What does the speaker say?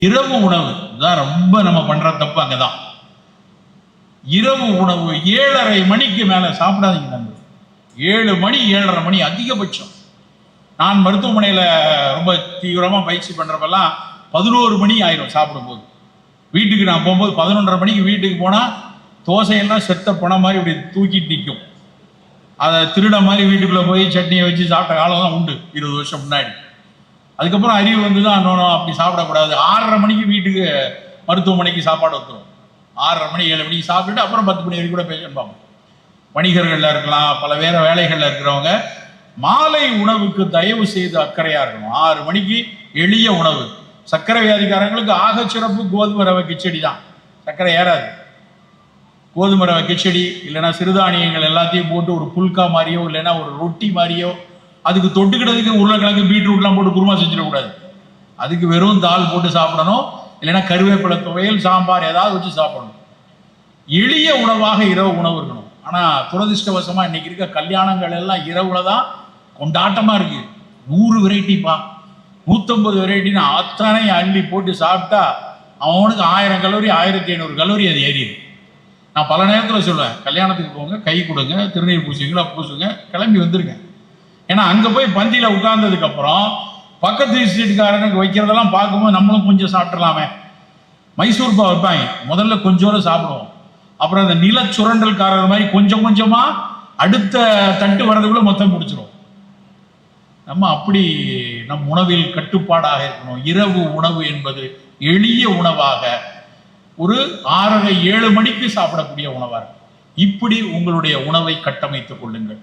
இரவு உணவு தான் ரொம்ப நம்ம பண்ற தப்பு. அங்கதான் இரவு உணவு 7:30 மணிக்கு மேல சாப்பிடாதீங்க நண்பர். 7 மணி 7:30 மணி அதிகபட்சம். நான் மருத்துவமனையில ரொம்ப தீவிரமா பயிற்சி பண்றப்பெல்லாம் 11 மணி ஆயிரும் சாப்பிடும் போது. வீட்டுக்கு நான் போகும்போது 11:30 மணிக்கு வீட்டுக்கு போனா தோசையெல்லாம் செத்த பணம் மாதிரி இப்படி தூக்கிட்டு நிற்கும். அதை திருட மாதிரி வீட்டுக்குள்ள போய் சட்னியை வச்சு சாப்பிட்ட காலம்லாம் உண்டு 20 வருஷம் முன்னாடி. அதுக்கப்புறம் அறிவு வந்து தான் அப்படி சாப்பிடக்கூடாது. 6:30 மணிக்கு வீட்டுக்கு மருத்துவமனைக்கு சாப்பாடு வந்துடும். 6:30 மணி 7 மணிக்கு சாப்பிட்டுட்டு அப்புறம் 10 மணி வரைக்கும் கூட பேஷண்ட் பார்ப்போம். வணிகர்கள்ல இருக்கலாம், பல வேற வேலைகள்ல இருக்கிறவங்க மாலை உணவுக்கு தயவு செய்து அக்கறையா இருக்கணும். 6 மணிக்கு எளிய உணவு. சர்க்கரை வியாதிக்காரங்களுக்கு ஆக சிறப்பு கோதுமை ரவை கிச்சடி தான். சர்க்கரை ஏறாது. கோதுமை ரவை கிச்சடி இல்லைன்னா சிறுதானியங்கள் எல்லாத்தையும் போட்டு ஒரு புல்கா மாதிரியோ இல்லைன்னா ஒரு ரொட்டி மாதிரியோ, அதுக்கு தொட்டுக்கிறதுக்கு உருளைக்கிழங்கு பீட்ரூட்லாம் போட்டு குருமா செஞ்சிடக்கூடாது. அதுக்கு வெறும் தால் போட்டு சாப்பிடணும், இல்லைன்னா கருவேப்பிலை துவையல் சாம்பார் ஏதாவது வச்சு சாப்பிடணும். எளிய உணவாக இரவு உணவு இருக்கணும். ஆனா துரதிருஷ்டவசமா இன்னைக்கு இருக்க கல்யாணங்கள் எல்லாம் இரவுல தான் கொண்டாட்டமா இருக்கு. 100 வெரைட்டிப்பா, 150 வெரைட்டின்னு அத்தனை அள்ளி போட்டு சாப்பிட்டா அவனுக்கு 1000 கலோரி 1500 கலோரி அது ஏறிடு. நான் பல நேரத்தில் சொல்லுவேன், கல்யாணத்துக்கு போங்க, கை கொடுங்க, திருநீர் பூசிங்களா பூசுங்க, கிளம்பி வந்துருங்க. ஏன்னா அங்கே போய் பந்தியில் உட்கார்ந்ததுக்கு அப்புறம் பக்கத்து ஸ்ட்ரீட்டுக்காரனுக்கு வைக்கிறதெல்லாம் பார்க்கும்போது நம்மளும் கொஞ்சம் சாப்பிட்றலாமே. மைசூர் பா வைப்பாங்க, முதல்ல கொஞ்சோட சாப்பிடுவோம். அப்புறம் அந்த நில சுரண்டல்காரர் மாதிரி கொஞ்சம் கொஞ்சமா அடுத்த தட்டு வர்றதுக்குள்ள மொத்தம் முடிச்சிடும். நம்ம அப்படி நம் உணவில் கட்டுப்பாடாக இருக்கணும். இரவு உணவு என்பது எளிய உணவாக ஒரு 6:30 7 மணிக்கு சாப்பிடக்கூடிய உணவாக இருக்கும். இப்படி உங்களுடைய உணவை கட்டமைத்துக் கொள்ளுங்கள்.